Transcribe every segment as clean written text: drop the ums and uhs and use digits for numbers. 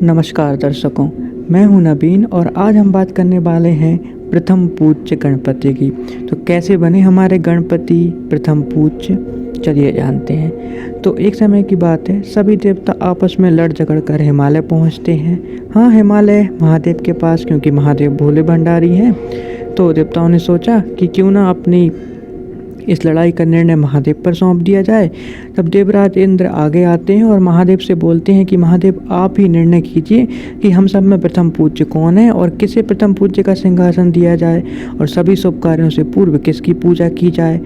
नमस्कार दर्शकों, मैं हूं नवीन और आज हम बात करने वाले हैं प्रथम पूज्य गणपति की। तो कैसे बने हमारे गणपति प्रथम पूज्य, चलिए जानते हैं। तो एक समय की बात है, सभी देवता आपस में लड़ झगड़ कर हिमालय पहुंचते हैं। हाँ, हिमालय महादेव के पास, क्योंकि महादेव भोले भंडारी हैं। तो देवताओं ने सोचा कि क्यों ना अपनी इस लड़ाई का निर्णय महादेव पर सौंप दिया जाए। तब देवराज इंद्र आगे आते हैं और महादेव से बोलते हैं कि महादेव, आप ही निर्णय कीजिए कि हम सब में प्रथम पूज्य कौन है और किसे प्रथम पूज्य का सिंहासन दिया जाए और सभी शुभ कार्यों से पूर्व किसकी पूजा की जाए।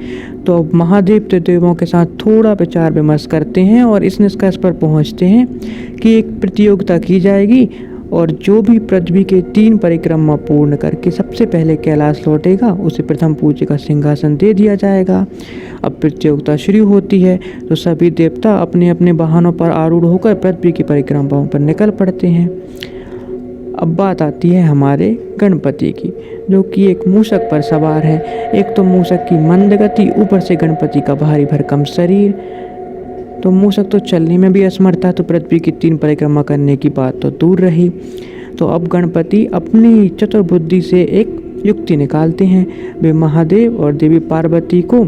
तो अब महादेव तो देवों के साथ थोड़ा विचार विमर्श करते हैं और इस निष्कर्ष पर पहुँचते हैं कि एक प्रतियोगिता की जाएगी और जो भी पृथ्वी के 3 परिक्रमा पूर्ण करके सबसे पहले कैलाश लौटेगा उसे प्रथम पूज्य का सिंहासन दे दिया जाएगा। अब प्रतियोगिता शुरू होती है तो सभी देवता अपने अपने वाहनों पर आरूढ़ होकर पृथ्वी की परिक्रमाओं पर निकल पड़ते हैं। अब बात आती है हमारे गणपति की, जो कि एक मूषक पर सवार है। एक तो मूषक की मंद गति, ऊपर से गणपति का भारी भरकम शरीर। तो मूषक तो चलने में भी असमर्थ था, तो पृथ्वी की 3 परिक्रमा करने की बात तो दूर रही। तो अब गणपति अपनी चतुर बुद्धि से एक युक्ति निकालते हैं। वे महादेव और देवी पार्वती को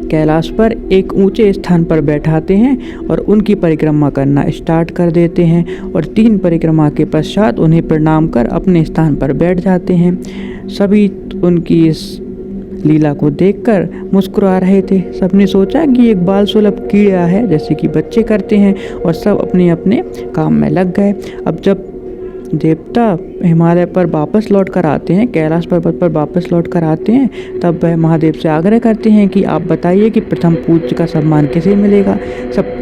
कैलाश पर एक ऊंचे स्थान पर बैठाते हैं और उनकी परिक्रमा करना स्टार्ट कर देते हैं और 3 परिक्रमा के पश्चात उन्हें प्रणाम कर अपने स्थान पर बैठ जाते हैं। सभी उनकी इस लीला को देखकर मुस्कुरा रहे थे। सबने सोचा कि एक बाल सुलभ कीड़ा है, जैसे कि बच्चे करते हैं, और सब अपने अपने काम में लग गए। अब जब देवता हिमालय पर वापस लौट कर आते हैं, कैलाश पर्वत पर वापस लौट कर आते हैं, तब वह महादेव से आग्रह करते हैं कि आप बताइए कि प्रथम पूज्य का सम्मान किसे मिलेगा। सब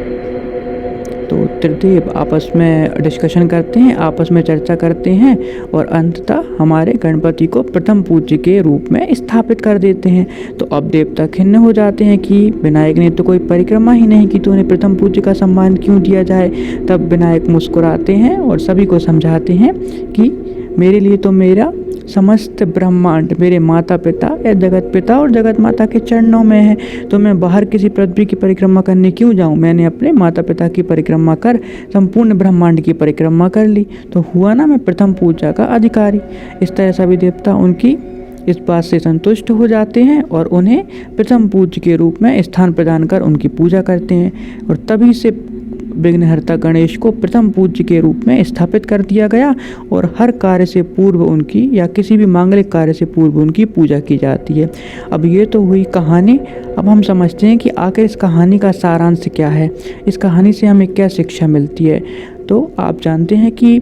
तो त्रिदेव आपस में डिस्कशन करते हैं, आपस में चर्चा करते हैं और अंततः हमारे गणपति को प्रथम पूज्य के रूप में स्थापित कर देते हैं। तो अब देवता खिन्न हो जाते हैं कि विनायक ने तो कोई परिक्रमा ही नहीं की, तो उन्हें प्रथम पूज्य का सम्मान क्यों दिया जाए। तब विनायक मुस्कुराते हैं और सभी को समझाते हैं कि मेरे लिए तो मेरा समस्त ब्रह्मांड मेरे माता पिता या जगत पिता और जगत माता के चरणों में है, तो मैं बाहर किसी पृथ्वी की परिक्रमा करने क्यों जाऊं। मैंने अपने माता पिता की परिक्रमा कर संपूर्ण ब्रह्मांड की परिक्रमा कर ली, तो हुआ ना मैं प्रथम पूजा का अधिकारी। इस तरह सभी देवता उनकी इस बात से संतुष्ट हो जाते हैं और उन्हें प्रथम पूज्य के रूप में स्थान प्रदान कर उनकी पूजा करते हैं। और तभी से विघ्नहर्ता गणेश को प्रथम पूज्य के रूप में स्थापित कर दिया गया और हर कार्य से पूर्व उनकी, या किसी भी मांगलिक कार्य से पूर्व उनकी पूजा की जाती है। अब ये तो हुई कहानी। अब हम समझते हैं कि आखिर इस कहानी का सारांश क्या है, इस कहानी से हमें क्या शिक्षा मिलती है। तो आप जानते हैं कि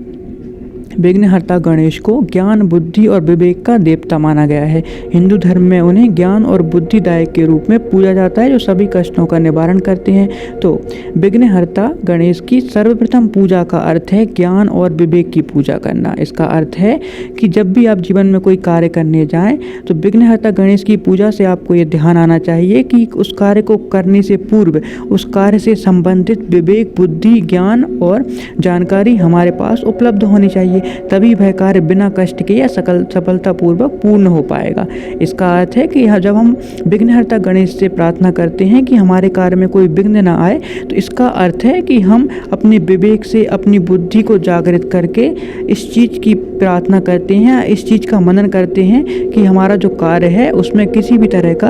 विघ्नहर्ता गणेश को ज्ञान, बुद्धि और विवेक का देवता माना गया है। हिंदू धर्म में उन्हें ज्ञान और बुद्धिदायक के रूप में पूजा जाता है, जो सभी कष्टों का निवारण करते हैं। तो विघ्नहर्ता गणेश की सर्वप्रथम पूजा का अर्थ है ज्ञान और विवेक की पूजा करना। इसका अर्थ है कि जब भी आप जीवन में कोई कार्य करने जाएं, तो विघ्नहर्ता गणेश की पूजा से आपको ये ध्यान आना चाहिए कि उस कार्य को करने से पूर्व उस कार्य से संबंधित विवेक, बुद्धि, ज्ञान और जानकारी हमारे पास उपलब्ध होनी चाहिए। तभी वह कार्य बिना कष्ट के या सफलतापूर्वक पूर्ण हो पाएगा। इसका अर्थ है कि जब हम विघ्नहर्ता गणेश से प्रार्थना करते हैं कि हमारे कार्य में कोई विघ्न ना आए, तो इसका अर्थ है कि हम अपने विवेक से अपनी बुद्धि को जागृत करके इस चीज़ की प्रार्थना करते हैं, इस चीज़ का मनन करते हैं कि हमारा जो कार्य है उसमें किसी भी तरह का